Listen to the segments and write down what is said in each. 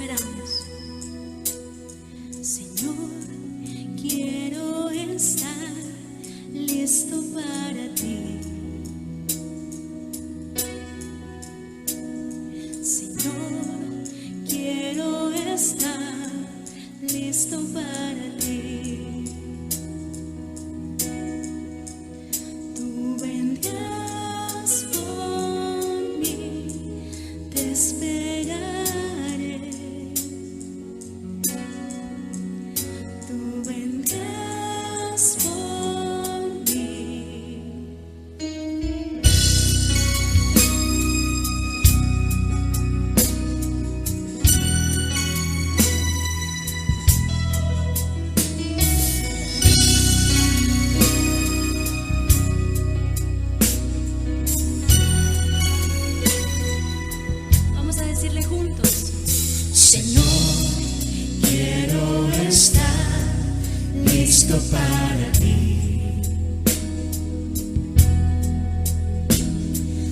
esperamos. Señor, quiero estar listo para ti. Señor, quiero estar listo para ti. Tú vendrás por mí, te esperaré. Tú vendrás por mí. Vamos a decirle juntos: Señor, quiero estar listo para ti.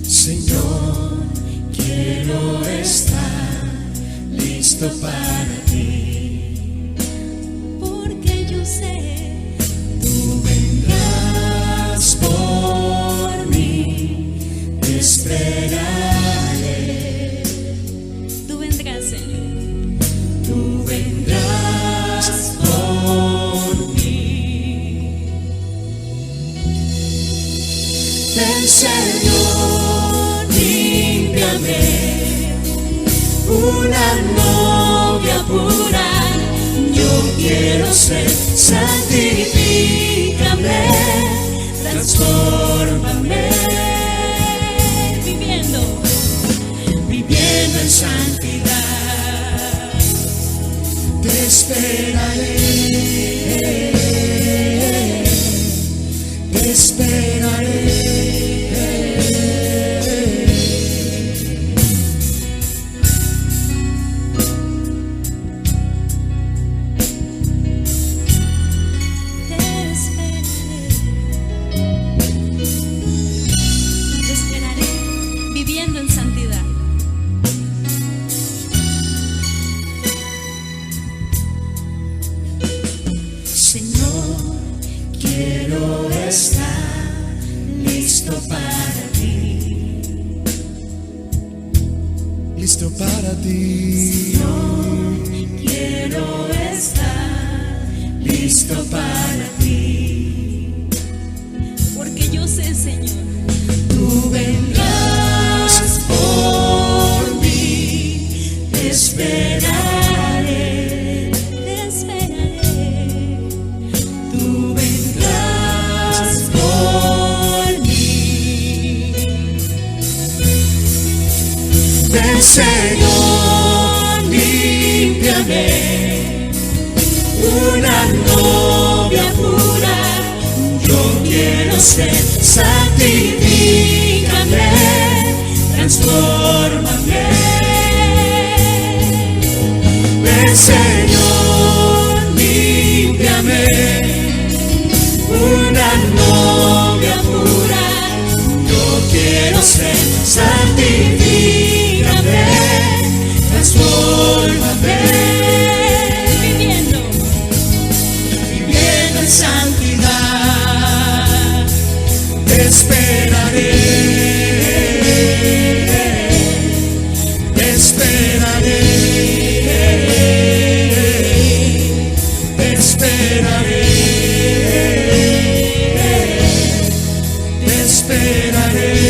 Señor, quiero estar listo para ti. porque yo sé, Tú vendrás por mí, te esperaré. tú vendrás, Señor. Tú vendrás por mí. Ven, Señor, límpiame, una novia pura. Yo quiero ser, santifícame, transfórmame, Viviendo viviendo en santidad. Te esperaré, te esperaré. te esperaré, viviendo en santidad. Señor, quiero estar listo para ti. Listo para ti. Señor, quiero estar listo para ti. Porque yo sé, Señor, Tú vendrás por mí, te esperaré. te esperaré. Tú vendrás por mí. Ven, Señor, límpiame, una novia pura. Yo quiero ser, santifícame, transfórmame. Ven, Señor, límpiame, una novia pura. Yo quiero ser, santifícame, transfórmame. Viviendo Viviendo en santidad, te esperaré, te esperaré, te esperaré, te esperaré.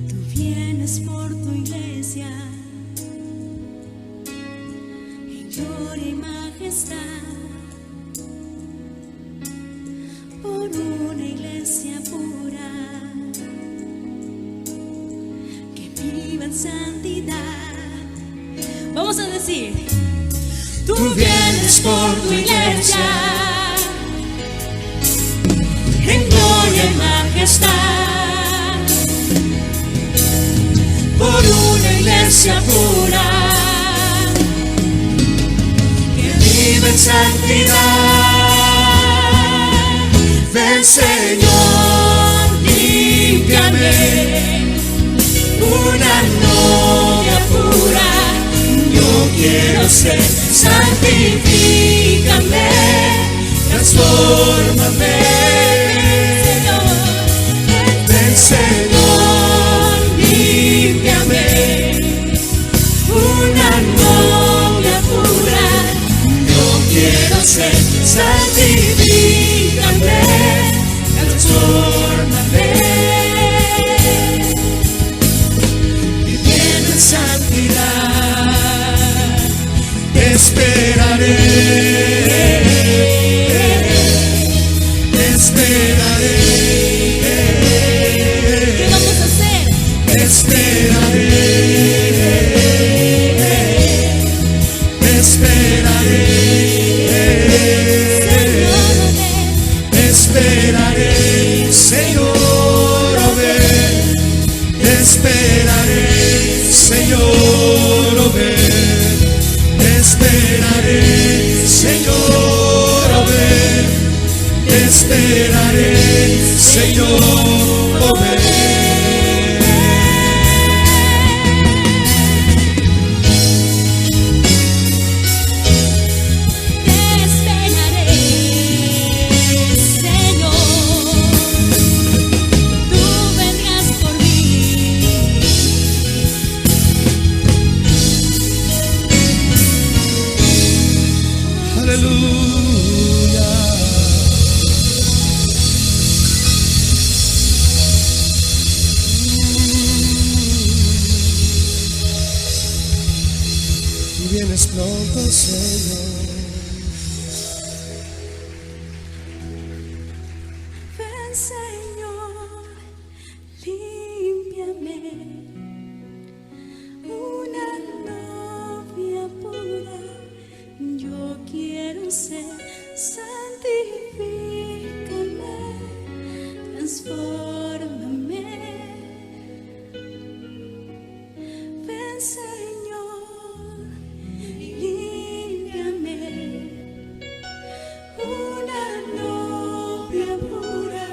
tú vienes por tu iglesia en gloria y majestad, por una iglesia pura que viva en santidad. Vamos a decir: tú vienes por tu iglesia en gloria y majestad, Por una iglesia pura que vive en santidad. Ven, Señor, limpia una novia pura. Yo quiero ser, santifícame, transfórmame. Ven Señor, límpiame, una novia pura. Yo quiero ser, santifícame, transfórmame. Viviendo en santidad, te esperaré. Te esperaré. ¿Qué vamos a hacer? Te esperaré. Te esperaré. Te esperaré, Señor, oh ven. Te esperaré, Señor, oh ven. Te esperaré, Señor, oh ven. Te esperaré, Señor, oh ven. Te esperaré, Señor. Tú vendrás por mí. Aleluya. Tú vienes pronto, Señor. Ven, Señor, límpiame, una novia pura. Yo quiero ser, santifícame, transfórmame. Ven, Señor, límpiame, una novia pura.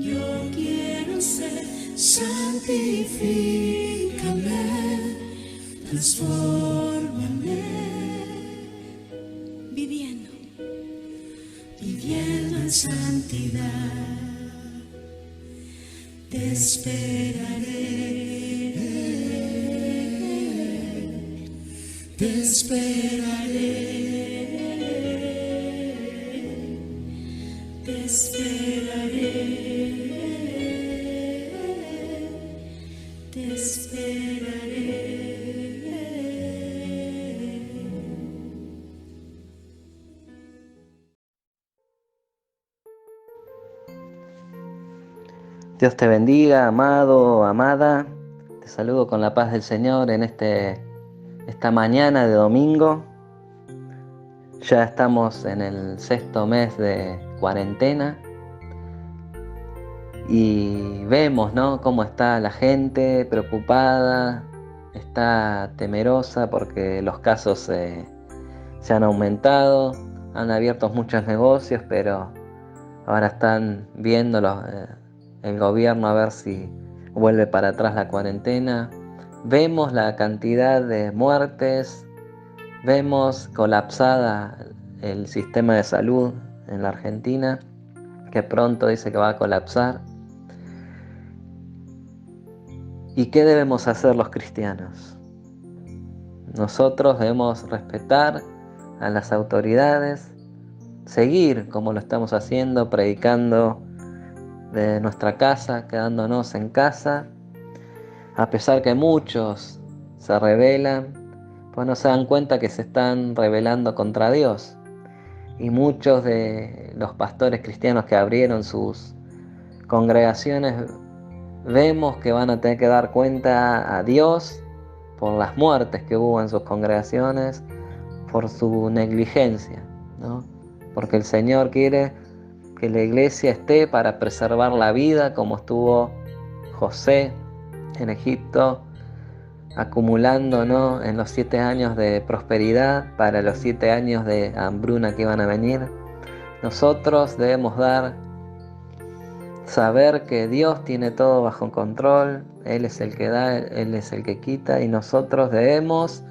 Yo quiero ser, Santifícame, transfórmame. Viviendo en santidad, te esperaré. te esperaré. Te esperaré, te esperaré. Dios te bendiga, amado, amada. Te saludo con la paz del Señor en esta mañana de domingo. Ya estamos en el 6º mes de cuarentena y vemos, ¿no?, cómo está la gente preocupada, está temerosa porque los casos se han aumentado, han abierto muchos negocios, pero ahora están viendo el gobierno a ver si vuelve para atrás la cuarentena. Vemos la cantidad de muertes, vemos colapsada el sistema de salud en la Argentina, que pronto dice que va a colapsar. ¿Y qué debemos hacer los cristianos? Nosotros debemos respetar a las autoridades, seguir como lo estamos haciendo, predicando de nuestra casa, quedándonos en casa, a pesar que muchos se rebelan, pues no se dan cuenta que se están rebelando contra Dios. Y muchos de los pastores cristianos que abrieron sus congregaciones, vemos que van a tener que dar cuenta a Dios por las muertes que hubo en sus congregaciones, por su negligencia, ¿no? Porque el Señor quiere que la iglesia esté para preservar la vida, como estuvo José en Egipto, acumulando, ¿no?, en los 7 años de prosperidad para los 7 años de hambruna que iban a venir. Nosotros debemos dar saber que Dios tiene todo bajo control, Él es el que da, Él es el que quita, y nosotros debemos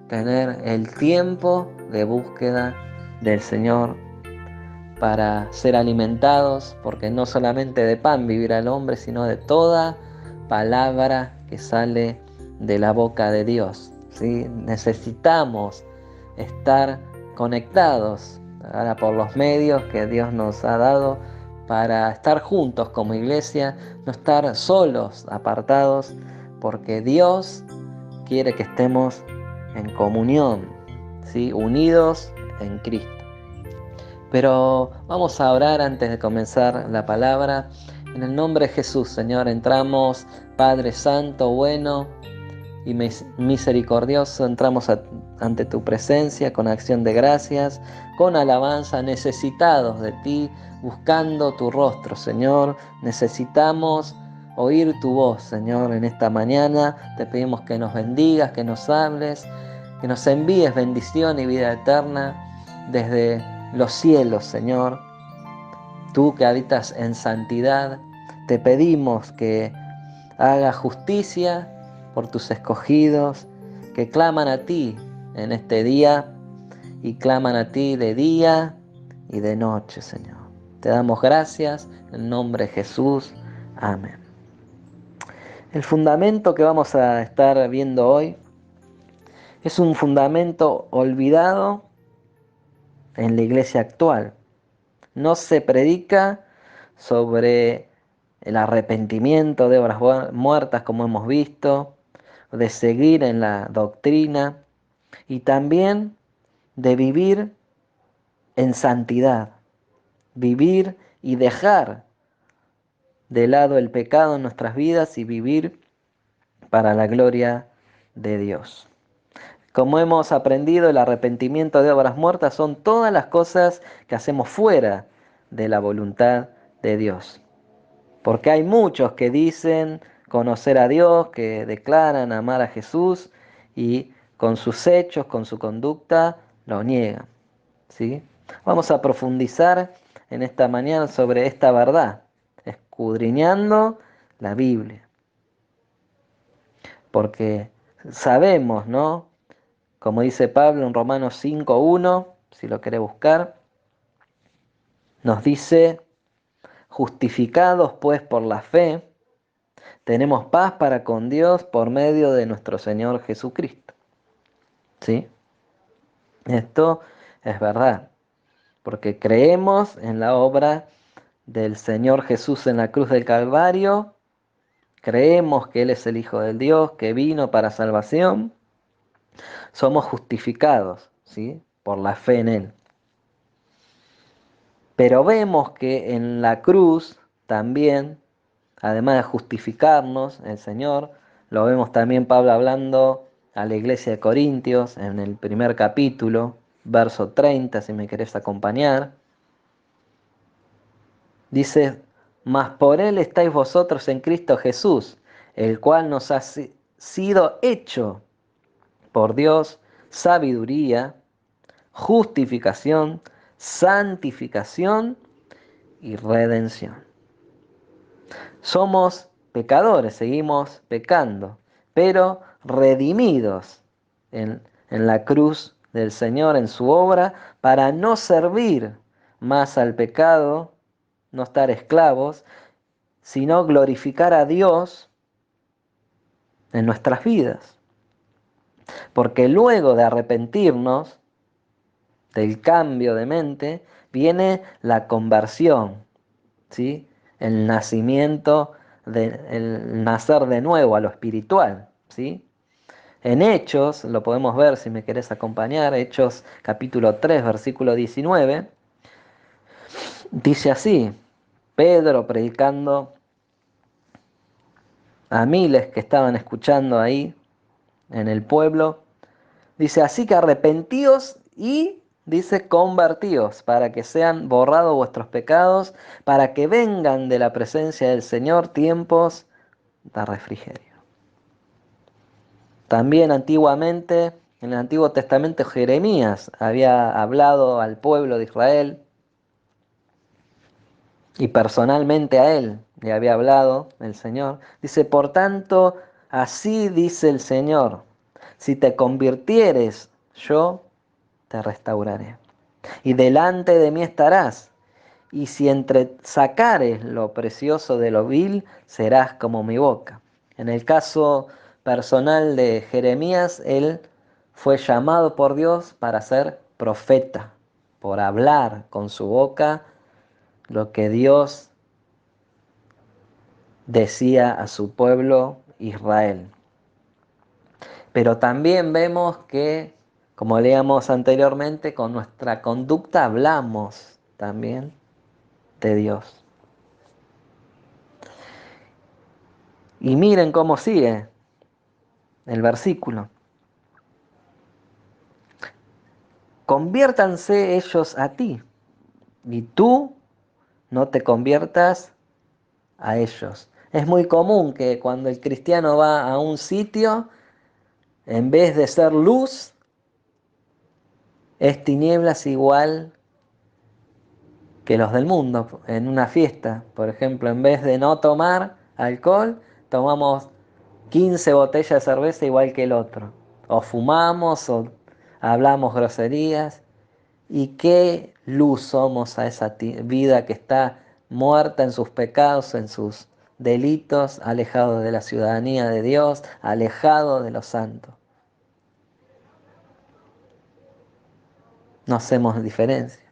tener el tiempo de búsqueda del Señor para ser alimentados, porque no solamente de pan vivirá el hombre, sino de toda palabra que sale de la boca de Dios, ¿sí? Necesitamos estar conectados ahora por los medios que Dios nos ha dado para estar juntos como iglesia, no estar solos, apartados, porque Dios quiere que estemos en comunión, ¿sí? Unidos en Cristo. Pero vamos a orar antes de comenzar la palabra. En el nombre de Jesús, Señor, entramos, Padre Santo, bueno y misericordioso, entramos ante tu presencia con acción de gracias, con alabanza, necesitados de ti, buscando tu rostro, Señor. Necesitamos oír tu voz, Señor, en esta mañana. Te pedimos que nos bendigas, que nos hables, que nos envíes bendición y vida eterna desde los cielos, Señor. Tú que habitas en santidad, te pedimos que hagas justicia por tus escogidos, que claman a ti en este día y claman a ti de día y de noche, Señor. Te damos gracias en nombre de Jesús. Amén. El fundamento que vamos a estar viendo hoy es un fundamento olvidado en la iglesia actual. No se predica sobre el arrepentimiento de obras muertas, como hemos visto, de seguir en la doctrina y también de vivir en santidad, vivir y dejar de lado el pecado en nuestras vidas y vivir para la gloria de Dios. Como hemos aprendido, el arrepentimiento de obras muertas son todas las cosas que hacemos fuera de la voluntad de Dios. Porque hay muchos que dicen conocer a Dios, que declaran amar a Jesús y con sus hechos, con su conducta, lo niegan, ¿sí? Vamos a profundizar en esta mañana sobre esta verdad, escudriñando la Biblia. Porque sabemos, ¿no? Como dice Pablo en Romanos 5:1, si lo querés buscar, nos dice: justificados pues por la fe, tenemos paz para con Dios por medio de nuestro Señor Jesucristo. ¿Sí? Esto es verdad, porque creemos en la obra del Señor Jesús en la cruz del Calvario, creemos que Él es el Hijo del Dios, que vino para salvación, somos justificados, ¿sí? Por la fe en Él. Pero vemos que en la cruz también, además de justificarnos, el Señor, lo vemos también Pablo hablando a la iglesia de Corintios en el primer capítulo, verso 30, si me querés acompañar. Dice: mas por Él estáis vosotros en Cristo Jesús, el cual nos ha sido hecho por Dios sabiduría, justificación, santificación y redención. Somos pecadores, seguimos pecando, pero redimidos en la cruz del Señor, en su obra, para no servir más al pecado, no estar esclavos, sino glorificar a Dios en nuestras vidas. Porque luego de arrepentirnos del cambio de mente, viene la conversión, ¿sí? El nacimiento, el nacer de nuevo a lo espiritual, ¿sí? En Hechos, lo podemos ver si me querés acompañar, Hechos capítulo 3, versículo 19, dice así: Pedro predicando a miles que estaban escuchando ahí en el pueblo, dice: así que arrepentíos y, dice, convertíos, para que sean borrados vuestros pecados, para que vengan de la presencia del Señor tiempos de refrigerio. También antiguamente, en el Antiguo Testamento, Jeremías había hablado al pueblo de Israel y personalmente a él, le había hablado el Señor. Dice, por tanto, así dice el Señor, si te convirtieres, yo te restauraré. Y delante de mí estarás. Y si sacares lo precioso de lo vil, serás como mi boca. En el caso personal de Jeremías, él fue llamado por Dios para ser profeta, por hablar con su boca lo que Dios decía a su pueblo Israel. Pero también vemos que, como leíamos anteriormente, con nuestra conducta hablamos también de Dios. Y miren cómo sigue el versículo. Conviértanse ellos a ti, y tú no te conviertas a ellos. Es muy común que cuando el cristiano va a un sitio, en vez de ser luz, es tinieblas igual que los del mundo. En una fiesta, por ejemplo, en vez de no tomar alcohol, tomamos 15 botellas de cerveza igual que el otro. O fumamos o hablamos groserías. ¿Y qué luz somos a esa vida que está muerta en sus pecados, en sus delitos, alejado de la ciudadanía de Dios, alejado de los santos? No hacemos diferencia.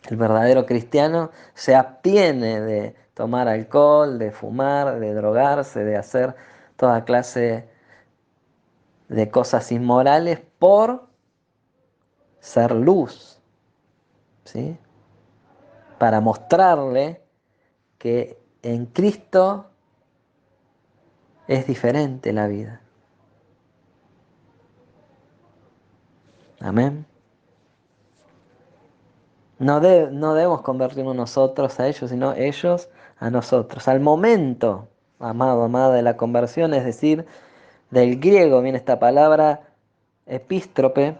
El verdadero cristiano se abstiene de tomar alcohol, de fumar, de drogarse, de hacer toda clase de cosas inmorales por ser luz, ¿sí? Para mostrarle que en Cristo es diferente la vida. Amén. No debemos convertirnos nosotros a ellos, sino ellos a nosotros. Al momento, amado, amada, de la conversión, es decir, del griego viene esta palabra epístrope,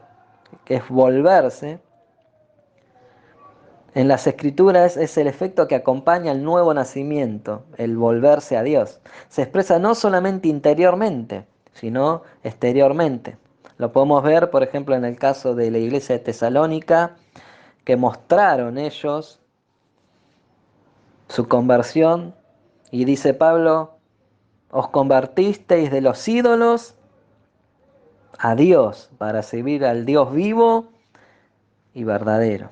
que es volverse. En las escrituras es el efecto que acompaña al nuevo nacimiento, el volverse a Dios. Se expresa no solamente interiormente, sino exteriormente. Lo podemos ver, por ejemplo, en el caso de la iglesia de Tesalónica, que mostraron ellos su conversión, y dice Pablo, os convertisteis de los ídolos a Dios para servir al Dios vivo y verdadero.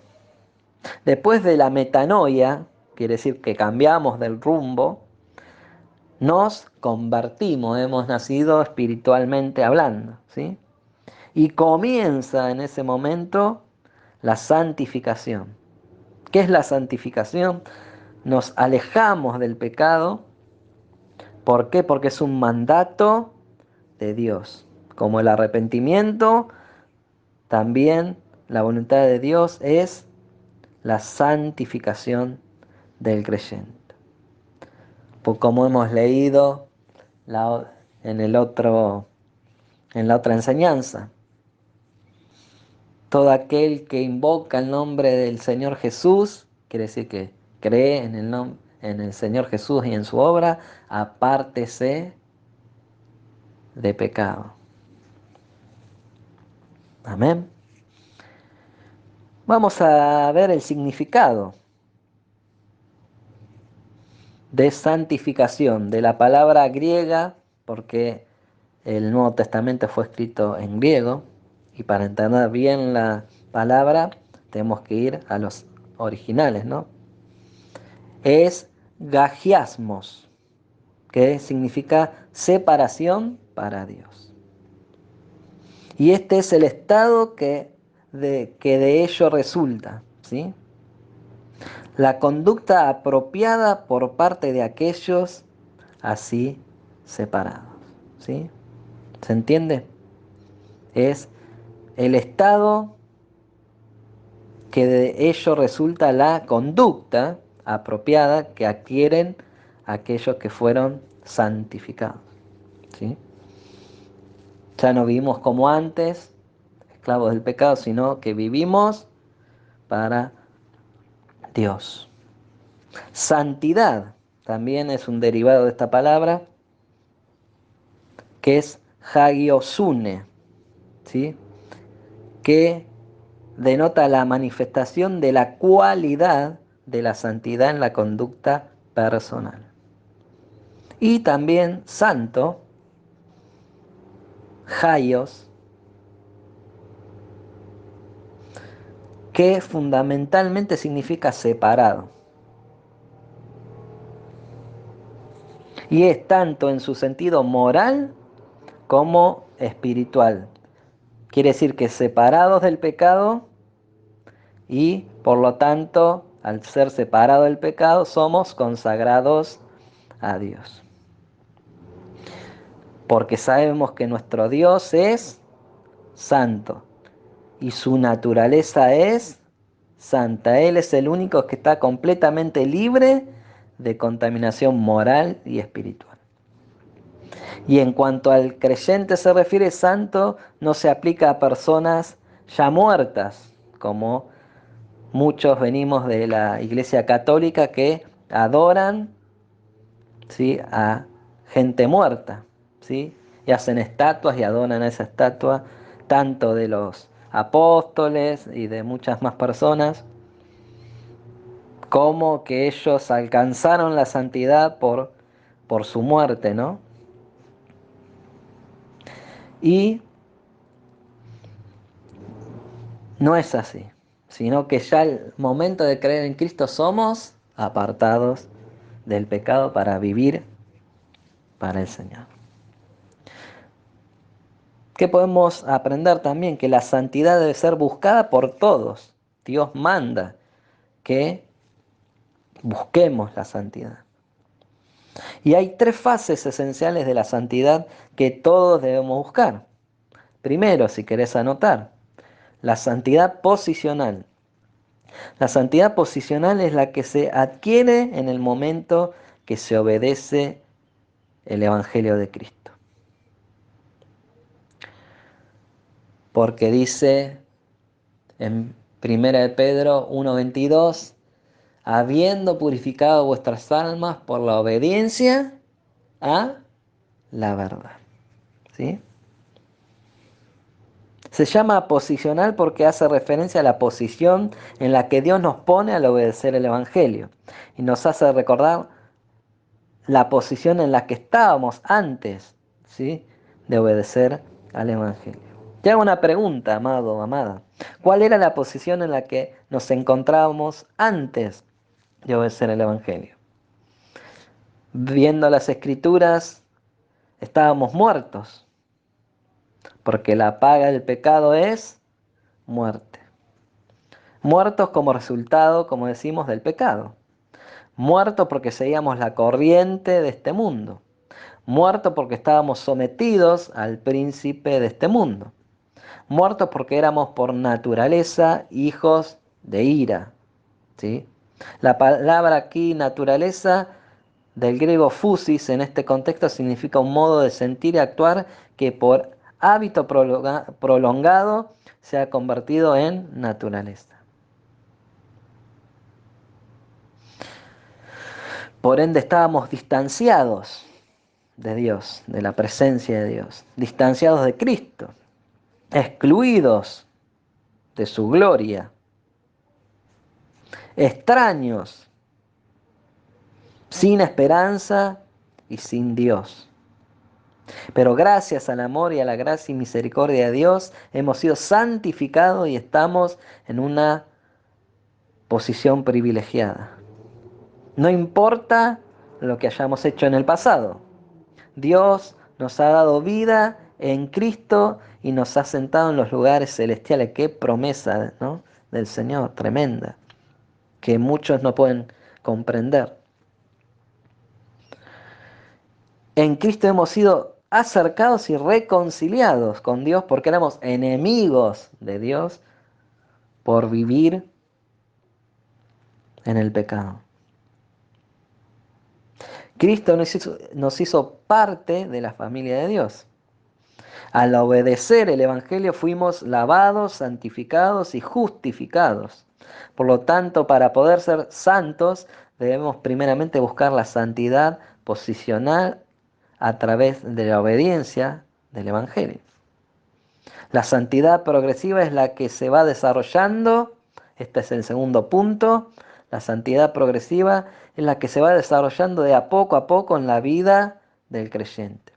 Después de la metanoia, quiere decir que cambiamos del rumbo, nos convertimos, hemos nacido espiritualmente hablando, ¿sí? Y comienza en ese momento la santificación. ¿Qué es la santificación? Nos alejamos del pecado. ¿Por qué? Porque es un mandato de Dios. Como el arrepentimiento, también la voluntad de Dios es la santificación del creyente. Pues como hemos leído en la otra enseñanza, todo aquel que invoca el nombre del Señor Jesús, quiere decir que cree en el Señor Jesús y en su obra, apártese de pecado. Amén. Vamos a ver el significado de santificación, de la palabra griega, porque el Nuevo Testamento fue escrito en griego, y para entender bien la palabra tenemos que ir a los originales, ¿no? Es gagiasmos, que significa separación para Dios. Y este es el estado que de ello resulta, ¿sí? La conducta apropiada por parte de aquellos así separados, ¿sí? ¿Se entiende? Es el estado que de ello resulta la conducta apropiada que adquieren aquellos que fueron santificados, ¿sí? Ya no vivimos como antes, esclavos del pecado, sino que vivimos para Dios. Santidad también es un derivado de esta palabra, que es hagiosune, ¿sí? Que denota la manifestación de la cualidad de la santidad en la conducta personal. Y también santo, hagios, que fundamentalmente significa separado. Y es tanto en su sentido moral como espiritual. Quiere decir que separados del pecado y por lo tanto, al ser separados del pecado, somos consagrados a Dios. Porque sabemos que nuestro Dios es santo y su naturaleza es santa. Él es el único que está completamente libre de contaminación moral y espiritual. Y en cuanto al creyente se refiere, santo no se aplica a personas ya muertas, como muchos venimos de la Iglesia Católica que adoran, ¿sí?, a gente muerta, ¿sí? Y hacen estatuas y adoran a esa estatua, tanto de los apóstoles y de muchas más personas, como que ellos alcanzaron la santidad por su muerte, ¿no? Y no es así, sino que ya al momento de creer en Cristo somos apartados del pecado para vivir para el Señor. ¿Qué podemos aprender también? Que la santidad debe ser buscada por todos. Dios manda que busquemos la santidad. Y hay tres fases esenciales de la santidad que todos debemos buscar. Primero, si querés anotar, la santidad posicional. La santidad posicional es la que se adquiere en el momento que se obedece el Evangelio de Cristo. Porque dice en 1 de Pedro 1:22, habiendo purificado vuestras almas por la obediencia a la verdad. ¿Sí? Se llama posicional porque hace referencia a la posición en la que Dios nos pone al obedecer el Evangelio. Y nos hace recordar la posición en la que estábamos antes, ¿sí?, de obedecer al Evangelio. Te hago una pregunta, amado o amada. ¿Cuál era la posición en la que nos encontrábamos antes de obedecer el Evangelio? Viendo las Escrituras, estábamos muertos, porque la paga del pecado es muerte. Muertos como resultado, como decimos, del pecado. Muertos porque seguíamos la corriente de este mundo. Muertos porque estábamos sometidos al príncipe de este mundo. Muertos porque éramos por naturaleza hijos de ira, ¿sí? La palabra aquí, naturaleza, del griego physis, en este contexto significa un modo de sentir y actuar que por hábito prolongado se ha convertido en naturaleza. Por ende estábamos distanciados de Dios, de la presencia de Dios, distanciados de Cristo, excluidos de su gloria, extraños, sin esperanza y sin Dios. Pero gracias al amor y a la gracia y misericordia de Dios hemos sido santificados y estamos en una posición privilegiada. No importa lo que hayamos hecho en el pasado. Dios nos ha dado vida en Cristo y nos ha sentado en los lugares celestiales. Qué promesa, ¿no?, del Señor, tremenda, que muchos no pueden comprender. En Cristo hemos sido acercados y reconciliados con Dios porque éramos enemigos de Dios por vivir en el pecado. Cristo nos hizo parte de la familia de Dios. Al obedecer el Evangelio fuimos lavados, santificados y justificados. Por lo tanto, para poder ser santos, debemos primeramente buscar la santidad posicional a través de la obediencia del Evangelio. La santidad progresiva es la que se va desarrollando, este es el segundo punto, la santidad progresiva es la que se va desarrollando de a poco en la vida del creyente.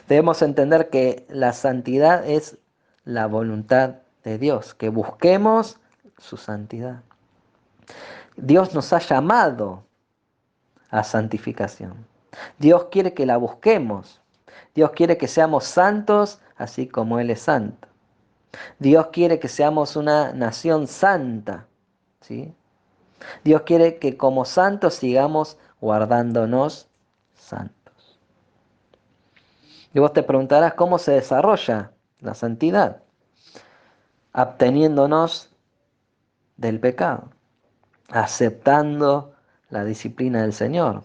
Debemos entender que la santidad es la voluntad de Dios, que busquemos su santidad. Dios nos ha llamado a santificación. Dios quiere que la busquemos. Dios quiere que seamos santos así como Él es santo. Dios quiere que seamos una nación santa, ¿sí? Dios quiere que como santos sigamos guardándonos santos. Y vos te preguntarás cómo se desarrolla la santidad, absteniéndonos del pecado, aceptando la disciplina del Señor,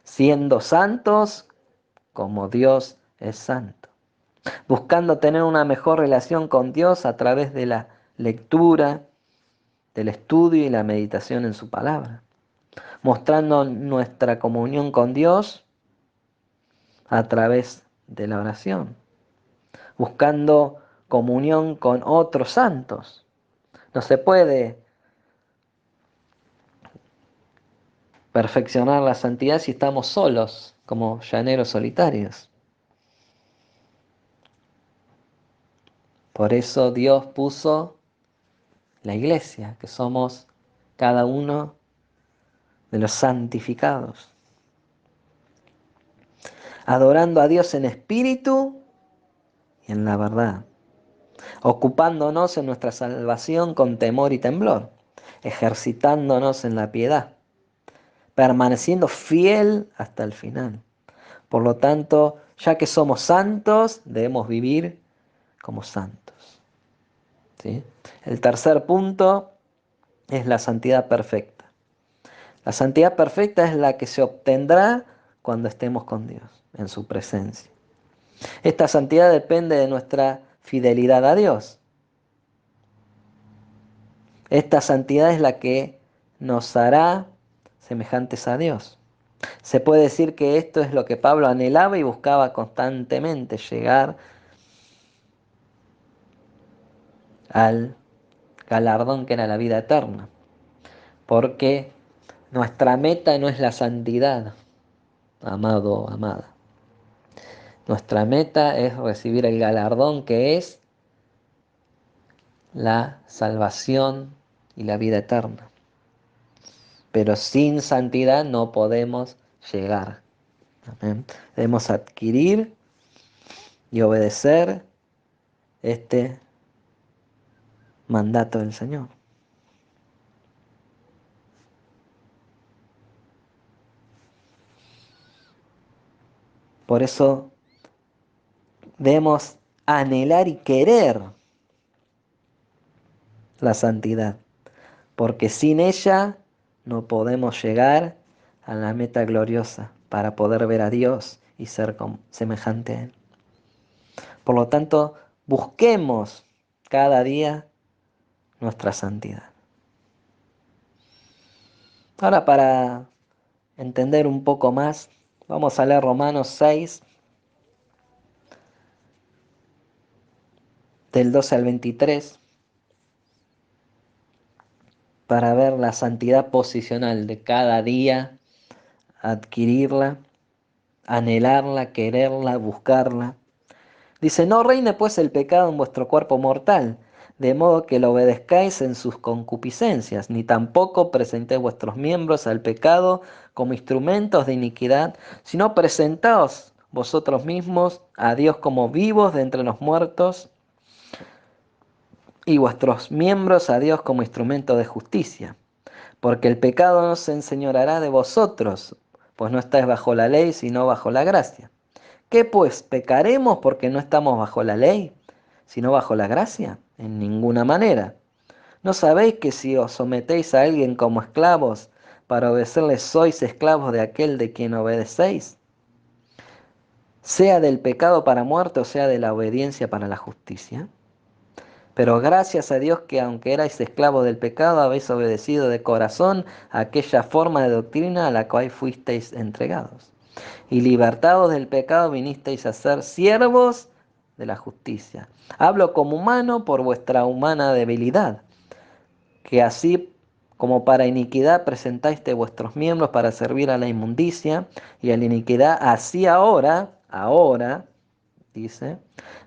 siendo santos como Dios es santo, buscando tener una mejor relación con Dios a través de la lectura, del estudio y la meditación en su palabra, mostrando nuestra comunión con Dios a través de la oración, buscando comunión con otros santos. No se puede perfeccionar la santidad si estamos solos, como llaneros solitarios. Por eso Dios puso la iglesia, que somos cada uno de los santificados, adorando a Dios en espíritu y en la verdad, ocupándonos en nuestra salvación con temor y temblor, ejercitándonos en la piedad, permaneciendo fiel hasta el final. Por lo tanto, ya que somos santos, debemos vivir como santos, ¿sí? El tercer punto es la santidad perfecta. La santidad perfecta es la que se obtendrá cuando estemos con Dios, en su presencia. Esta santidad depende de nuestra fidelidad a Dios. Esta santidad es la que nos hará semejantes a Dios. Se puede decir que esto es lo que Pablo anhelaba y buscaba constantemente, llegar al galardón que era la vida eterna. Porque nuestra meta no es la santidad, amado o amada. Nuestra meta es recibir el galardón que es la salvación y la vida eterna. Pero sin santidad no podemos llegar. Amén. Debemos adquirir y obedecer este mandato del Señor. Por eso debemos anhelar y querer la santidad, porque sin ella no podemos llegar a la meta gloriosa para poder ver a Dios y ser semejante a Él. Por lo tanto, busquemos cada día nuestra santidad. Ahora, para entender un poco más, vamos a leer Romanos 6, del 12 al 23, para ver la santidad posicional de cada día, adquirirla, anhelarla, quererla, buscarla. Dice, no reine pues el pecado en vuestro cuerpo mortal, de modo que lo obedezcáis en sus concupiscencias, ni tampoco presentéis vuestros miembros al pecado como instrumentos de iniquidad, sino presentaos vosotros mismos a Dios como vivos de entre los muertos, y vuestros miembros a Dios como instrumento de justicia. Porque el pecado no se enseñoreará de vosotros, pues no estáis bajo la ley, sino bajo la gracia. ¿Qué pues? ¿Pecaremos porque no estamos bajo la ley, sino bajo la gracia? En ninguna manera. ¿No sabéis que si os sometéis a alguien como esclavos, para obedecerle sois esclavos de aquel de quien obedecéis? sea del pecado para muerte o sea de la obediencia para la justicia. Pero gracias a Dios que aunque erais esclavos del pecado, habéis obedecido de corazón a aquella forma de doctrina a la cual fuisteis entregados. Y libertados del pecado vinisteis a ser siervos de la justicia. Hablo como humano por vuestra humana debilidad, que así como para iniquidad presentáis de vuestros miembros para servir a la inmundicia y a la iniquidad, así ahora, dice,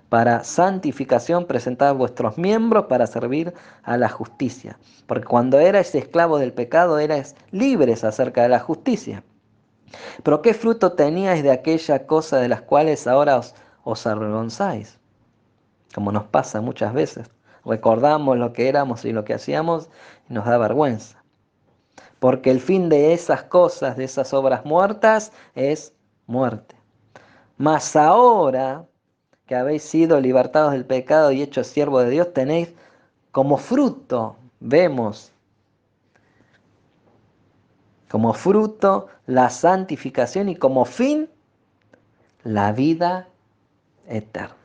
para santificación presentad vuestros miembros para servir a la justicia. Porque cuando erais esclavos del pecado, erais libres acerca de la justicia. Pero ¿qué fruto teníais de aquella cosa de las cuales ahora os avergonzáis? Como nos pasa muchas veces. Recordamos lo que éramos y lo que hacíamos y nos da vergüenza. Porque el fin de esas cosas, de esas obras muertas, es muerte. Mas ahora que habéis sido libertados del pecado y hechos siervos de Dios, tenéis como fruto, vemos, como fruto la santificación y como fin la vida eterna.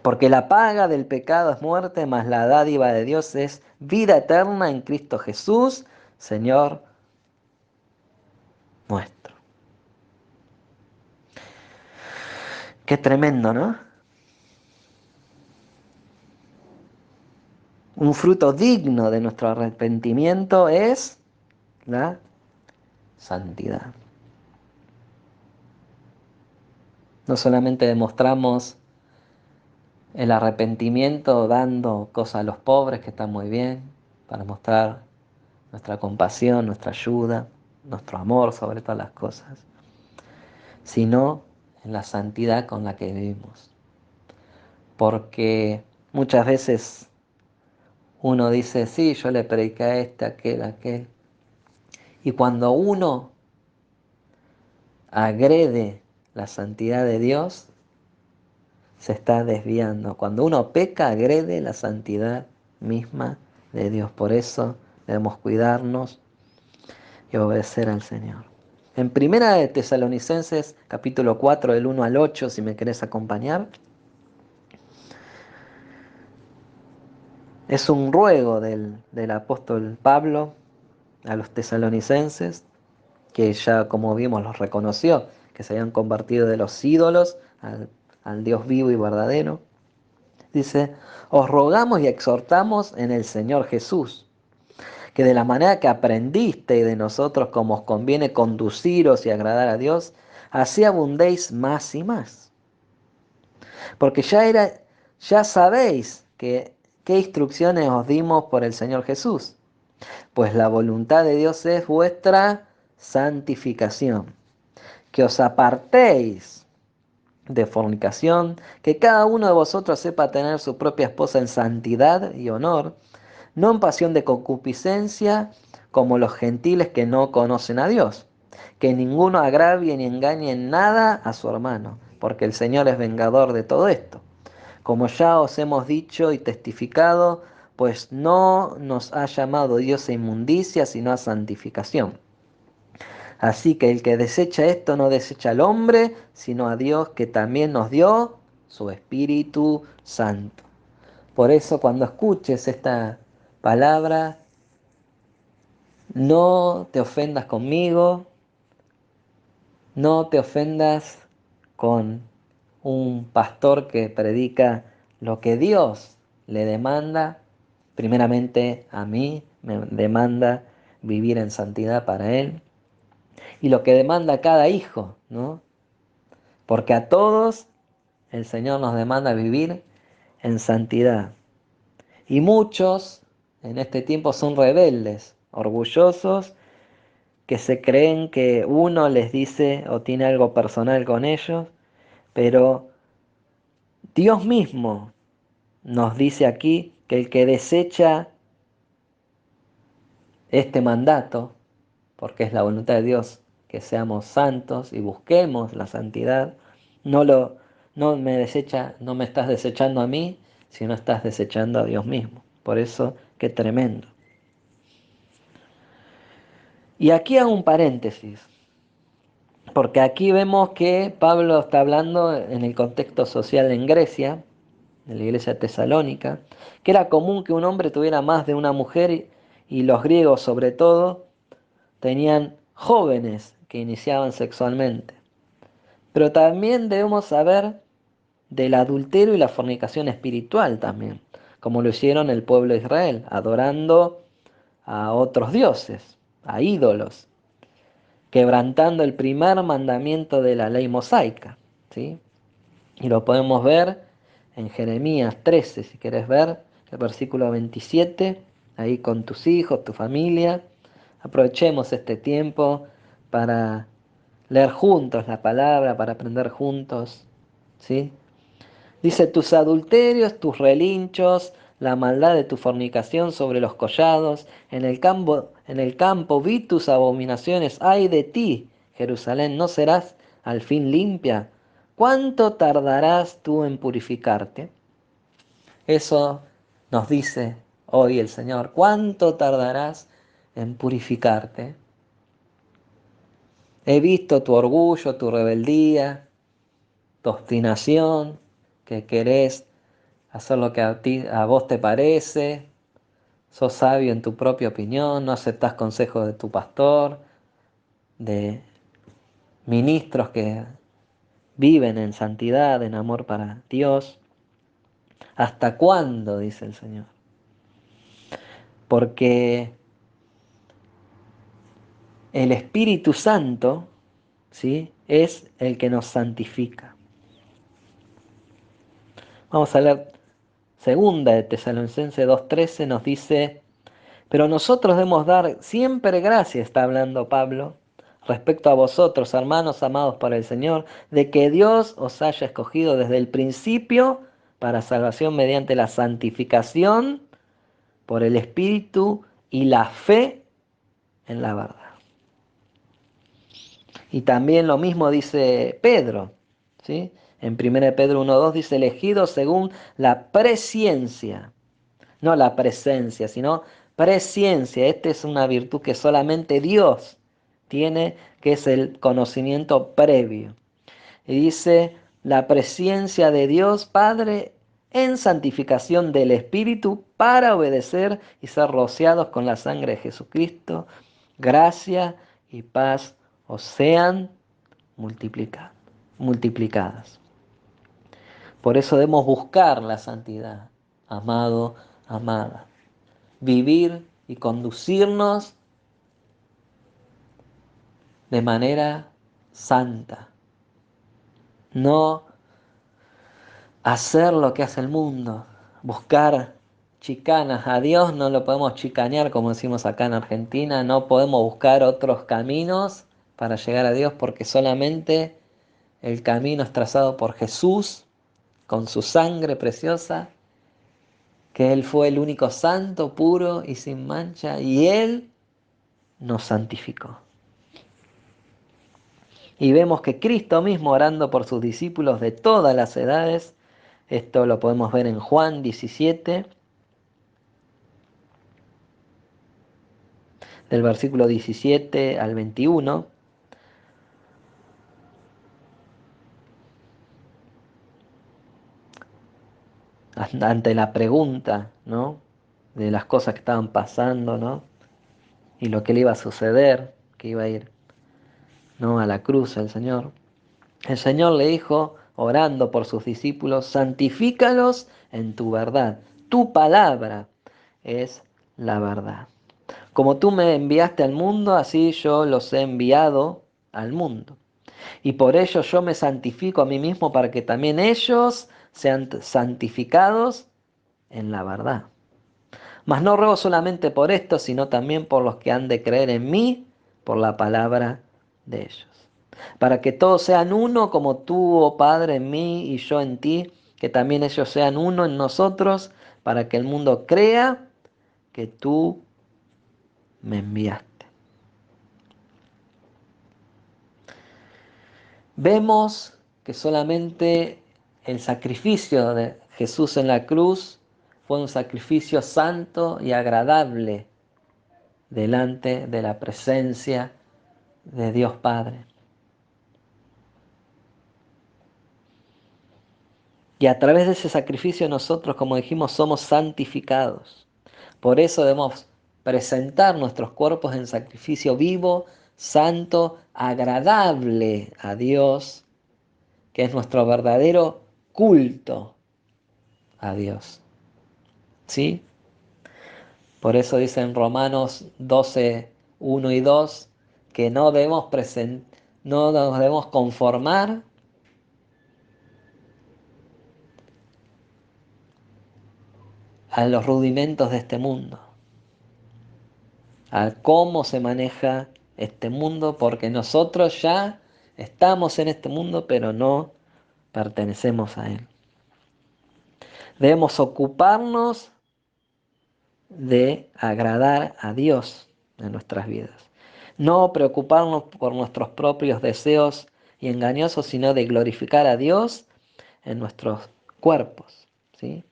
Porque la paga del pecado es muerte, mas la dádiva de Dios es vida eterna en Cristo Jesús, Señor nuestro. Qué tremendo, ¿no? Un fruto digno de nuestro arrepentimiento es la santidad. No solamente demostramos el arrepentimiento dando cosas a los pobres, que está muy bien, para mostrar nuestra compasión, nuestra ayuda, nuestro amor sobre todas las cosas, sino en la santidad con la que vivimos. Porque muchas veces uno dice, sí, yo le prediqué a este, aquel. Y cuando uno agrede la santidad de Dios, se está desviando. Cuando uno peca, agrede la santidad misma de Dios. Por eso debemos cuidarnos y obedecer al Señor. En Primera de Tesalonicenses, capítulo 4, del 1 al 8, si me querés acompañar, es un ruego del apóstol Pablo a los tesalonicenses, que ya como vimos los reconoció, que se habían convertido de los ídolos al Dios vivo y verdadero. Dice, os rogamos y exhortamos en el Señor Jesús, que de la manera que aprendiste de nosotros como os conviene conduciros y agradar a Dios, así abundéis más y más. Porque ya sabéis qué instrucciones os dimos por el Señor Jesús. Pues la voluntad de Dios es vuestra santificación, que os apartéis de fornicación, que cada uno de vosotros sepa tener su propia esposa en santidad y honor, no en pasión de concupiscencia, como los gentiles que no conocen a Dios. Que ninguno agravie ni engañe en nada a su hermano, porque el Señor es vengador de todo esto. Como ya os hemos dicho y testificado, pues no nos ha llamado Dios a inmundicia, sino a santificación. Así que el que desecha esto no desecha al hombre, sino a Dios, que también nos dio su Espíritu Santo. Por eso cuando escuches esta palabra, no te ofendas conmigo, no te ofendas con un pastor que predica lo que Dios le demanda. Primeramente a mí me demanda vivir en santidad para Él. Y lo que demanda cada hijo, ¿no? Porque a todos el Señor nos demanda vivir en santidad. Y muchos en este tiempo son rebeldes, orgullosos, que se creen que uno les dice o tiene algo personal con ellos, pero Dios mismo nos dice aquí que el que desecha este mandato, porque es la voluntad de Dios que seamos santos y busquemos la santidad, no me estás desechando a mí, sino estás desechando a Dios mismo. Por eso, qué tremendo. Y aquí hago un paréntesis. Porque aquí vemos que Pablo está hablando en el contexto social en Grecia, en la iglesia tesalónica, que era común que un hombre tuviera más de una mujer y los griegos sobre todo tenían jóvenes que iniciaban sexualmente. Pero también debemos saber del adulterio y la fornicación espiritual también, como lo hicieron el pueblo de Israel, adorando a otros dioses, a ídolos, quebrantando el primer mandamiento de la ley mosaica, ¿sí? Y lo podemos ver en Jeremías 13, si querés ver, el versículo 27, ahí con tus hijos, tu familia. Aprovechemos este tiempo para leer juntos la palabra, para aprender juntos, ¿sí? Dice, tus adulterios, tus relinchos, la maldad de tu fornicación sobre los collados, en el campo vi tus abominaciones, ay de ti, Jerusalén, ¿no serás al fin limpia? ¿Cuánto tardarás tú en purificarte? Eso nos dice hoy el Señor, ¿cuánto tardarás en purificarte? He visto tu orgullo, tu rebeldía, tu obstinación, que querés hacer lo que a vos te parece, sos sabio en tu propia opinión, no aceptás consejos de tu pastor, de ministros que viven en santidad, en amor para Dios. ¿Hasta cuándo? Dice el Señor. Porque el Espíritu Santo, ¿sí?, es el que nos santifica. Vamos a leer segunda de Tesalonicenses 2:13, nos dice: pero nosotros debemos dar siempre gracias, está hablando Pablo, respecto a vosotros, hermanos amados por el Señor, de que Dios os haya escogido desde el principio para salvación mediante la santificación por el Espíritu y la fe en la verdad. Y también lo mismo dice Pedro, ¿sí? En 1 Pedro 1:2 dice, elegidos según la presciencia, no la presencia, sino presciencia. Esta es una virtud que solamente Dios tiene, que es el conocimiento previo. Y dice, la presencia de Dios Padre en santificación del Espíritu para obedecer y ser rociados con la sangre de Jesucristo. Gracia y paz os sean multiplicadas. Por eso debemos buscar la santidad, amado, amada. Vivir y conducirnos de manera santa. No hacer lo que hace el mundo, buscar chicanas. A Dios no lo podemos chicanear, como decimos acá en Argentina. No podemos buscar otros caminos para llegar a Dios, porque solamente el camino es trazado por Jesús, con su sangre preciosa, que Él fue el único santo, puro y sin mancha, y Él nos santificó. Y vemos que Cristo mismo, orando por sus discípulos de todas las edades, esto lo podemos ver en Juan 17, del versículo 17 al 21, ante la pregunta, ¿no?, de las cosas que estaban pasando, ¿no?, y lo que le iba a suceder, que iba a ir, ¿no?, a la cruz el Señor. El Señor le dijo, orando por sus discípulos, santifícalos en tu verdad. Tu palabra es la verdad. Como tú me enviaste al mundo, así yo los he enviado al mundo. Y por ello yo me santifico a mí mismo para que también ellos sean santificados en la verdad. Mas no ruego solamente por esto, sino también por los que han de creer en mí, por la palabra de ellos. Para que todos sean uno, como tú, oh Padre, en mí y yo en ti, que también ellos sean uno en nosotros, para que el mundo crea que tú me enviaste. Vemos que solamente el sacrificio de Jesús en la cruz fue un sacrificio santo y agradable delante de la presencia de Dios Padre. Y a través de ese sacrificio nosotros, como dijimos, somos santificados. Por eso debemos presentar nuestros cuerpos en sacrificio vivo, santo, agradable a Dios, que es nuestro verdadero culto a Dios. ¿Sí? Por eso dice en Romanos 12, 1 y 2, que no nos debemos conformar a los rudimentos de este mundo, a cómo se maneja este mundo, porque nosotros ya estamos en este mundo, pero no pertenecemos a él. Debemos ocuparnos de agradar a Dios en nuestras vidas. No preocuparnos por nuestros propios deseos y engañosos, sino de glorificar a Dios en nuestros cuerpos. ¿Sí?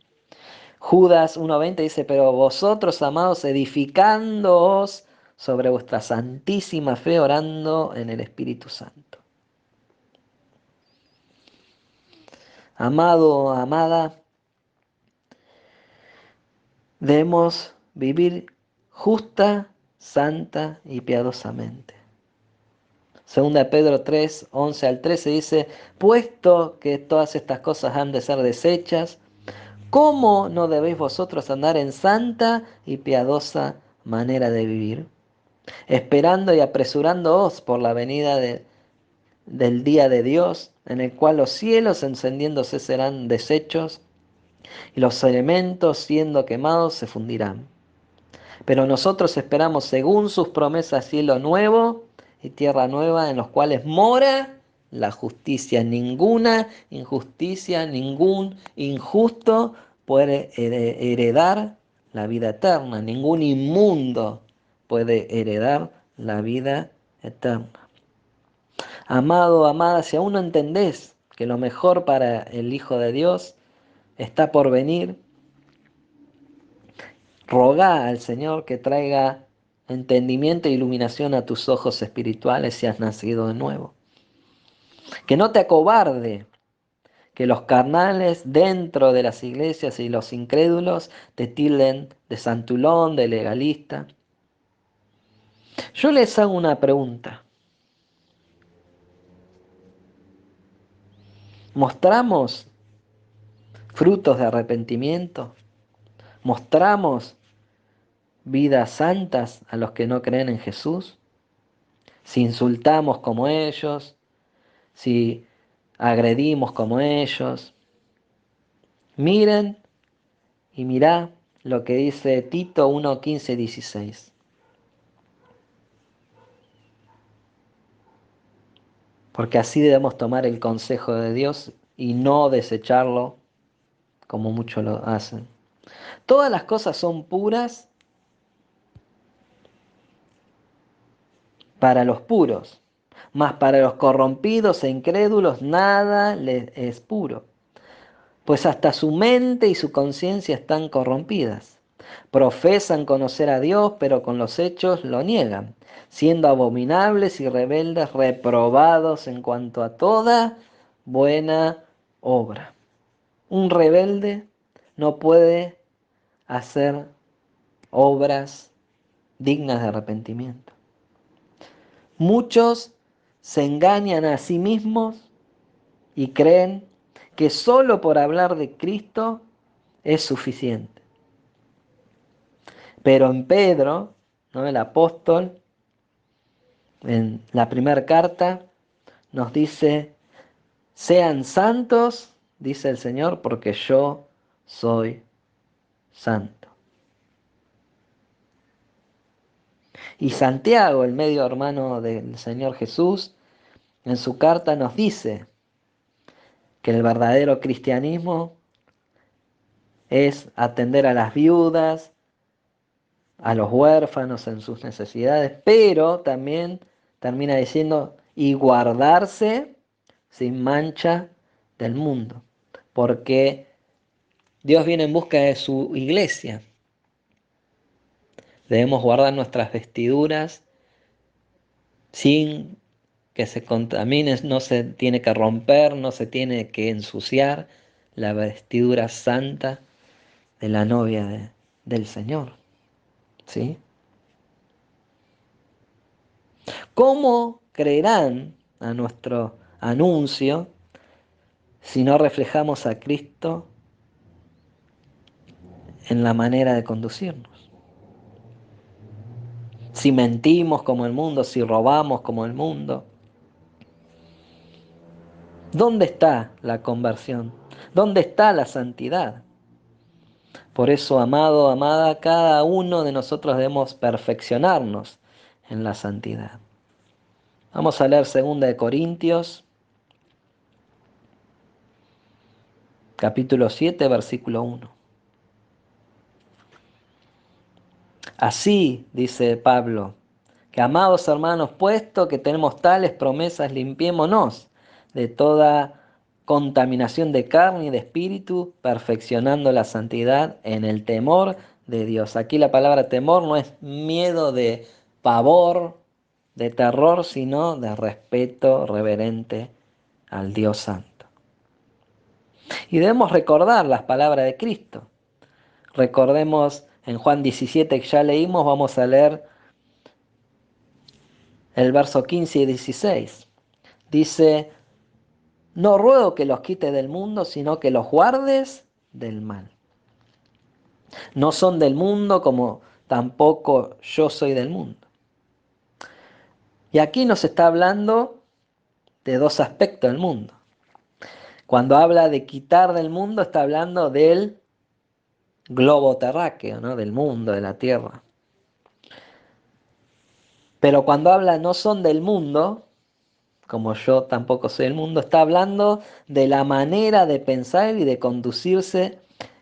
Judas 1:20 dice, pero vosotros, amados, edificándoos sobre vuestra santísima fe, orando en el Espíritu Santo. Amado, amada, debemos vivir justa, santa y piadosamente. Segunda de Pedro 3, 11 al 13 dice, puesto que todas estas cosas han de ser desechas, ¿cómo no debéis vosotros andar en santa y piadosa manera de vivir? Esperando y apresurándoos por la venida del día de Dios, en el cual los cielos encendiéndose serán deshechos y los elementos siendo quemados se fundirán. Pero nosotros esperamos según sus promesas cielo nuevo y tierra nueva en los cuales mora la justicia. Ninguna injusticia, ningún injusto puede heredar la vida eterna. Ningún inmundo puede heredar la vida eterna. Amado, amada, si aún no entendés que lo mejor para el Hijo de Dios está por venir, rogá al Señor que traiga entendimiento e iluminación a tus ojos espirituales si has nacido de nuevo. Que no te acobarde que los carnales dentro de las iglesias y los incrédulos te tilden de santulón, de legalista. Yo les hago una pregunta. ¿Mostramos frutos de arrepentimiento? ¿Mostramos vidas santas a los que no creen en Jesús? Si insultamos como ellos, si agredimos como ellos. Miren y mirá lo que dice Tito 1, 15, 16. Porque así debemos tomar el consejo de Dios y no desecharlo como muchos lo hacen. Todas las cosas son puras para los puros, mas para los corrompidos e incrédulos nada les es puro, pues hasta su mente y su conciencia están corrompidas. Profesan conocer a Dios, pero con los hechos lo niegan, siendo abominables y rebeldes, reprobados en cuanto a toda buena obra. Un rebelde no puede hacer obras dignas de arrepentimiento. Muchos se engañan a sí mismos y creen que solo por hablar de Cristo es suficiente. Pero en Pedro, ¿no?, el apóstol, en la primera carta, nos dice, sean santos, dice el Señor, porque yo soy santo. Y Santiago, el medio hermano del Señor Jesús, en su carta nos dice que el verdadero cristianismo es atender a las viudas, a los huérfanos en sus necesidades, pero también termina diciendo y guardarse sin mancha del mundo, porque Dios viene en busca de su iglesia. Debemos guardar nuestras vestiduras sin que se contamine, no se tiene que romper, no se tiene que ensuciar, la vestidura santa de la novia del Señor. ¿Sí? ¿Cómo creerán a nuestro anuncio si no reflejamos a Cristo en la manera de conducirnos? Si mentimos como el mundo, si robamos como el mundo. ¿Dónde está la conversión? ¿Dónde está la santidad? Por eso, amado, amada, cada uno de nosotros debemos perfeccionarnos en la santidad. Vamos a leer 2 Corintios, capítulo 7, versículo 1. Así, dice Pablo, que amados hermanos, puesto que tenemos tales promesas, limpiémonos de toda contaminación de carne y de espíritu, perfeccionando la santidad en el temor de Dios. Aquí la palabra temor no es miedo de pavor, de terror, sino de respeto reverente al Dios Santo. Y debemos recordar las palabras de Cristo. Recordemos en Juan 17 que ya leímos, vamos a leer el verso 15 y 16. Dice: no ruego que los quites del mundo, sino que los guardes del mal. No son del mundo, como tampoco yo soy del mundo. Y aquí nos está hablando de dos aspectos del mundo. Cuando habla de quitar del mundo, está hablando del globo terráqueo, ¿no? Del mundo, de la tierra. Pero cuando habla no son del mundo, como yo tampoco soy del mundo, está hablando de la manera de pensar y de conducirse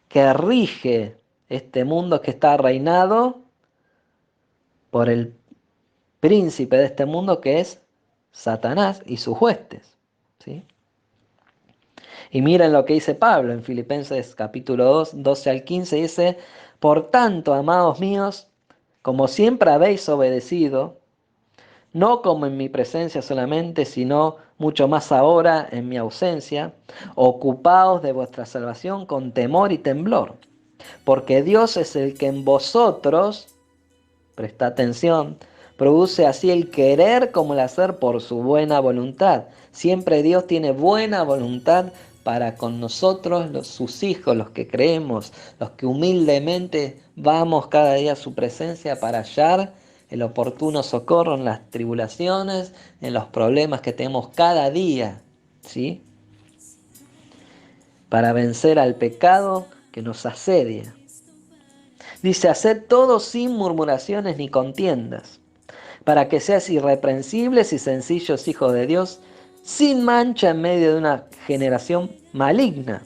que rige este mundo, que está reinado por el príncipe de este mundo, que es Satanás y sus huestes, ¿sí? Y miren lo que dice Pablo en Filipenses capítulo 2, 12 al 15, dice: por tanto, amados míos, como siempre habéis obedecido, no como en mi presencia solamente, sino mucho más ahora en mi ausencia, ocupaos de vuestra salvación con temor y temblor, porque Dios es el que en vosotros, presta atención, produce así el querer como el hacer por su buena voluntad. Siempre Dios tiene buena voluntad para con nosotros, sus hijos, los que creemos, los que humildemente vamos cada día a su presencia para hallar el oportuno socorro en las tribulaciones, en los problemas que tenemos cada día, ¿sí? Para vencer al pecado que nos asedia. Dice: haced todo sin murmuraciones ni contiendas, para que seas irreprensibles y sencillos hijos de Dios, sin mancha en medio de una generación maligna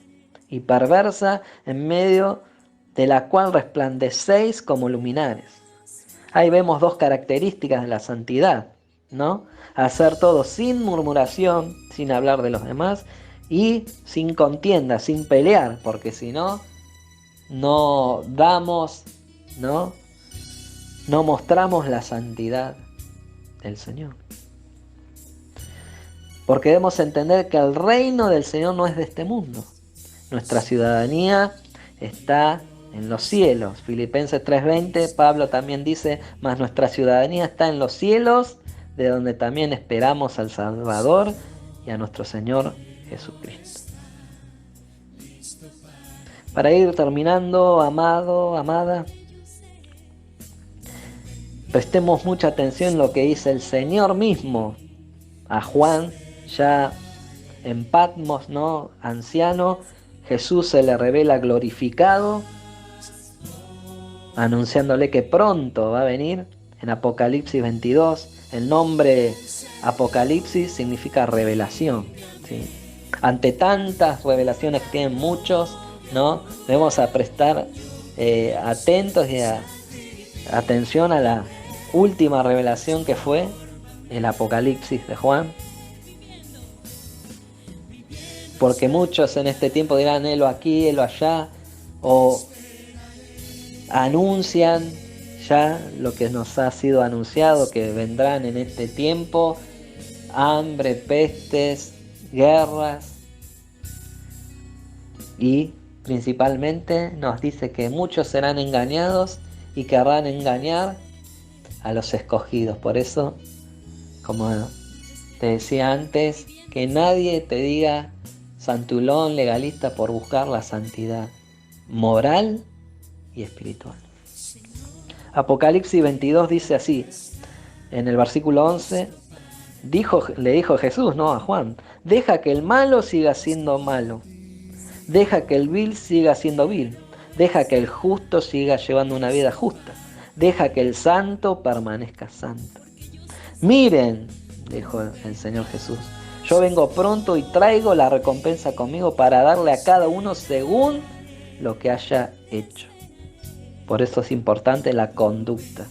y perversa, en medio de la cual resplandecéis como luminares. Ahí vemos dos características de la santidad, ¿no? Hacer todo sin murmuración, sin hablar de los demás, y sin contienda, sin pelear, porque si no, no damos, no mostramos la santidad del Señor. Porque debemos entender que el reino del Señor no es de este mundo. Nuestra ciudadanía está en los cielos. Filipenses 3:20, Pablo también dice: mas nuestra ciudadanía está en los cielos, de donde también esperamos al Salvador y a nuestro Señor Jesucristo. Para ir terminando, amado, amada, prestemos mucha atención en lo que dice el Señor mismo a Juan, ya en Patmos, ¿no? Anciano. Jesús se le revela glorificado, anunciándole que pronto va a venir. En Apocalipsis 22, el nombre Apocalipsis significa revelación, ¿sí? Ante tantas revelaciones que tienen muchos, ¿no? Debemos a prestar atentos y atención a la última revelación, que fue el Apocalipsis de Juan. Porque muchos en este tiempo dirán: helo aquí, helo allá, o anuncian ya lo que nos ha sido anunciado, que vendrán en este tiempo hambre, pestes, guerras. Y principalmente nos dice que muchos serán engañados y querrán engañar a los escogidos. Por eso, como te decía antes, que nadie te diga santulón, legalista, por buscar la santidad moral y espiritual. Apocalipsis 22 dice así, en el versículo 11, le dijo Jesús, ¿no? A Juan, deja que el malo siga siendo malo, deja que el vil siga siendo vil, deja que el justo siga llevando una vida justa, deja que el santo permanezca santo. Miren, dijo el Señor Jesús, yo vengo pronto y traigo la recompensa conmigo para darle a cada uno según lo que haya hecho. Por eso es importante la conducta.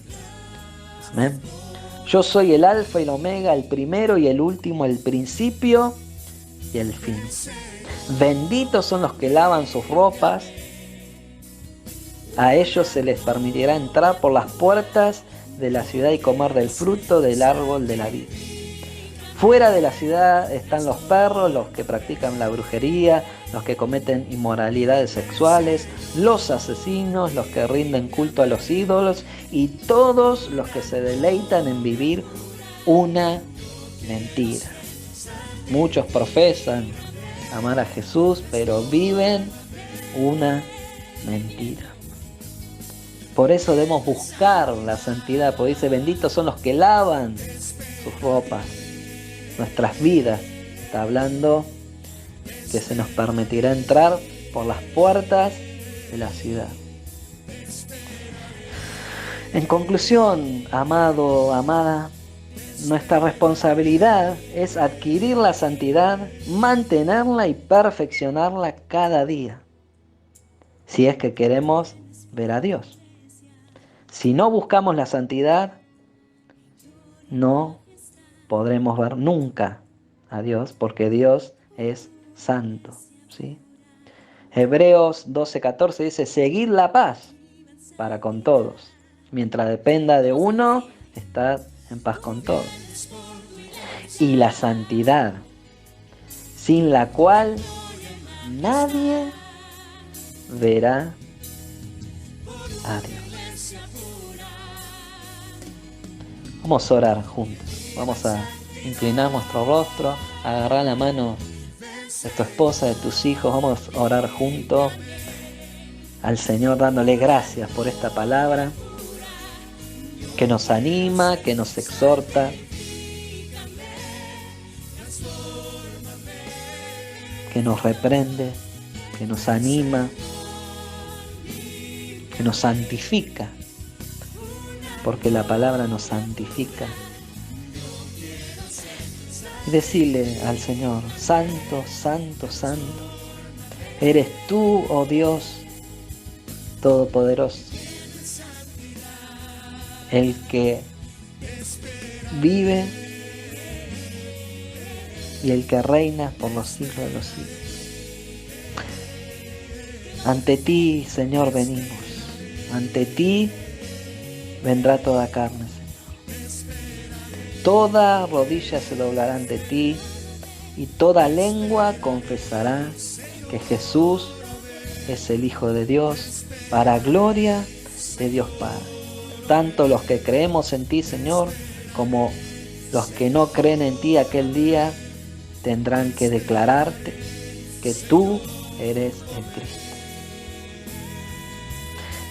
Amén. Yo soy el alfa y el omega, el primero y el último, el principio y el fin. Benditos son los que lavan sus ropas. A ellos se les permitirá entrar por las puertas de la ciudad y comer del fruto del árbol de la vida. Fuera de la ciudad están los perros, los que practican la brujería, los que cometen inmoralidades sexuales, los asesinos, los que rinden culto a los ídolos y todos los que se deleitan en vivir una mentira. Muchos profesan amar a Jesús, pero viven una mentira. Por eso debemos buscar la santidad, porque dice, benditos son los que lavan sus ropas, nuestras vidas. Está hablando que se nos permitirá entrar por las puertas de la ciudad. En conclusión, amado, amada, nuestra responsabilidad es adquirir la santidad, mantenerla y perfeccionarla cada día, si es que queremos ver a Dios. Si no buscamos la santidad, no podremos ver nunca a Dios, porque Dios es santo, ¿sí? Hebreos 12:14 dice, seguid la paz para con todos. Mientras dependa de uno, estad en paz con todos. Y la santidad, sin la cual nadie verá a Dios. Vamos a orar juntos. Vamos a inclinar nuestro rostro, agarrar la mano de tu esposa, de tus hijos. Vamos a orar juntos al Señor dándole gracias por esta palabra que nos anima, que nos exhorta, que nos reprende, que nos anima, que nos santifica, porque la palabra nos santifica. Y decirle al Señor, santo, santo, santo, eres tú, oh Dios Todopoderoso, el que vive y el que reina por los siglos de los siglos. Ante ti, Señor, venimos. Ante ti vendrá toda carne, Señor. Toda rodilla se doblará ante ti y toda lengua confesará que Jesús es el Hijo de Dios, para gloria de Dios Padre. Tanto los que creemos en ti, Señor, como los que no creen en ti aquel día, tendrán que declararte que tú eres el Cristo.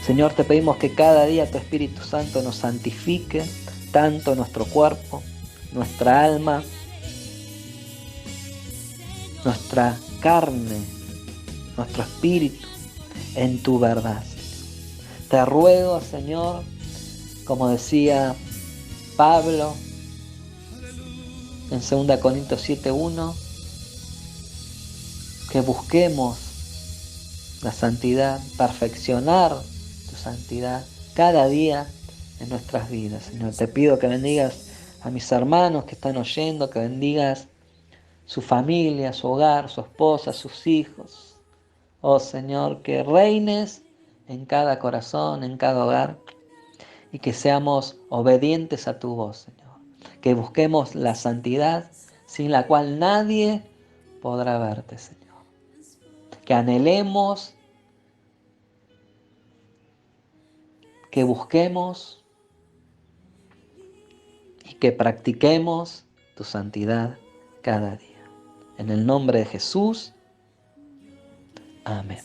Señor, te pedimos que cada día tu Espíritu Santo nos santifique, tanto nuestro cuerpo, nuestra alma, nuestra carne, nuestro espíritu, en tu verdad. Te ruego, Señor, como decía Pablo en 2 Corintios 7:1, que busquemos la santidad, perfeccionar tu santidad cada día en nuestras vidas. Señor, te pido que bendigas a mis hermanos que están oyendo, que bendigas su familia, su hogar, su esposa, sus hijos. Oh Señor, que reines en cada corazón, en cada hogar, y que seamos obedientes a tu voz, Señor. Que busquemos la santidad sin la cual nadie podrá verte, Señor. que anhelemos, que busquemos y que practiquemos tu santidad cada día. En el nombre de Jesús, amén.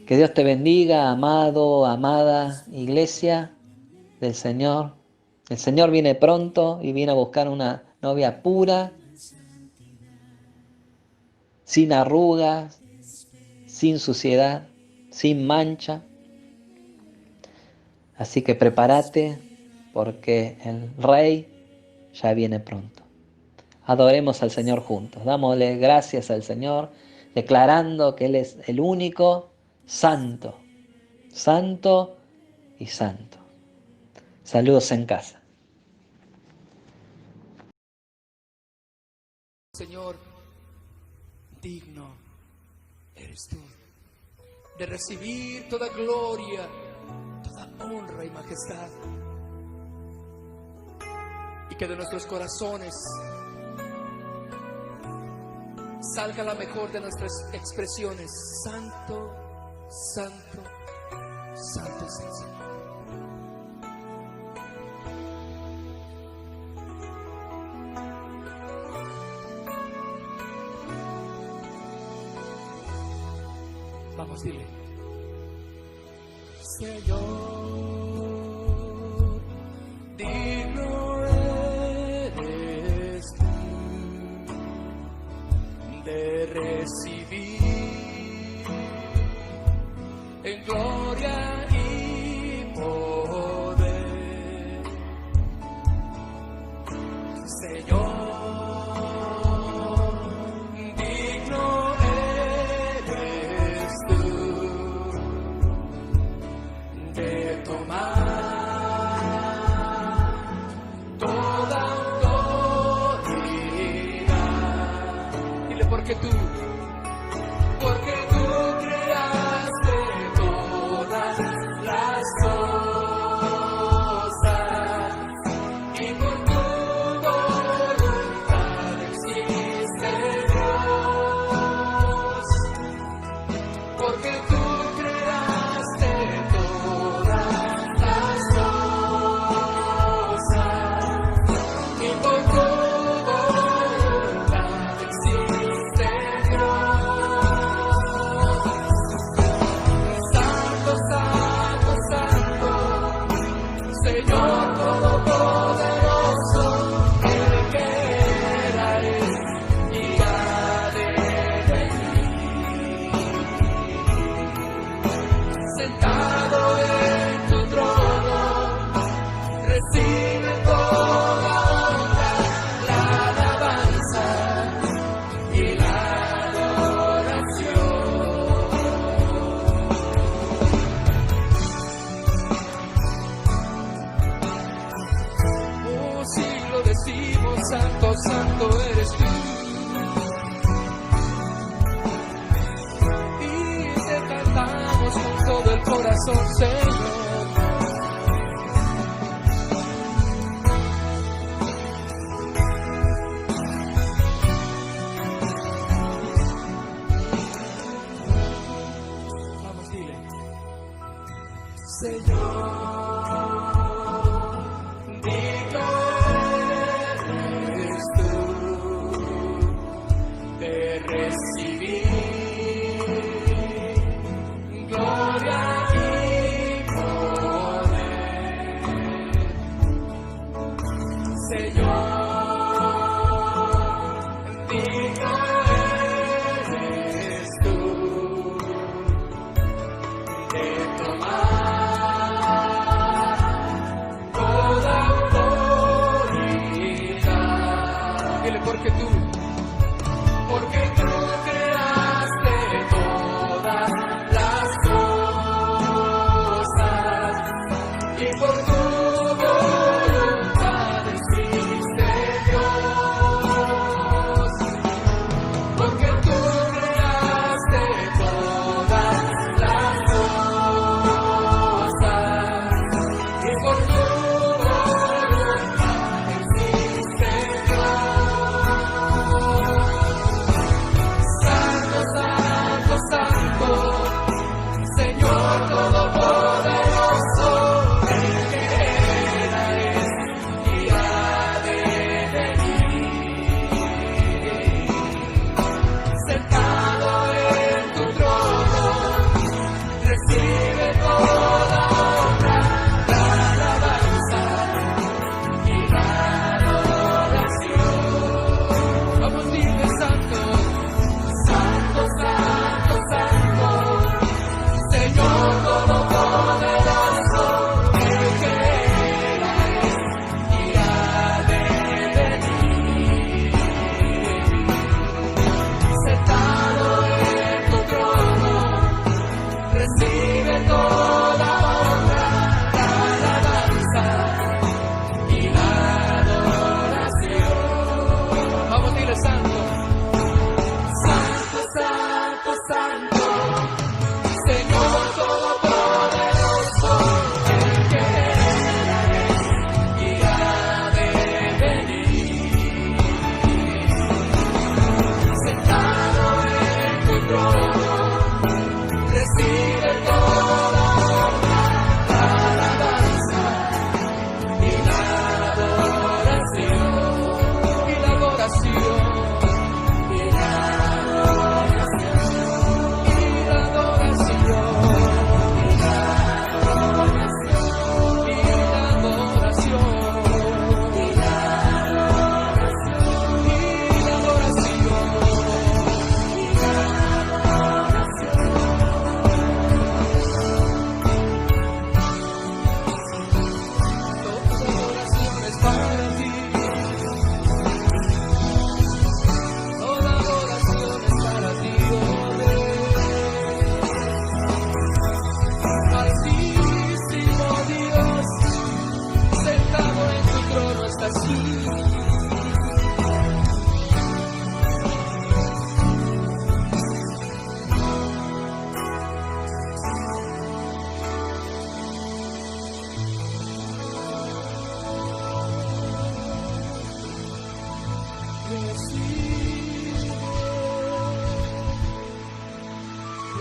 Que Dios te bendiga, amado, amada iglesia del Señor. El Señor viene pronto y viene a buscar una novia pura, sin arrugas, sin suciedad, sin mancha. Así que prepárate porque el Rey ya viene pronto. Adoremos al Señor juntos. Dámosle gracias al Señor, declarando que Él es el único santo, santo y santo. Saludos en casa. Señor, digno eres tú de recibir toda gloria, toda honra y majestad. Y que de nuestros corazones salga la mejor de nuestras expresiones. Santo, santo, santo es el Señor. Vamos, dile. Señor, digno eres tú de recibir en gloria y poder. Señor, porque tú creaste todas las cosas y por tu voluntad existe Dios. Porque tú creaste todas las cosas y por tu voluntad existe Señor Todopoderoso, el que era y ha de venir. Sentado en tu trono, recibe toda honra, la alabanza y la adoración. Decimos, santo, santo eres tú. Y te cantamos con todo el corazón, Señor. Vamos, dile. Señor, digno recibir gloria y poder.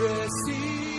Recibe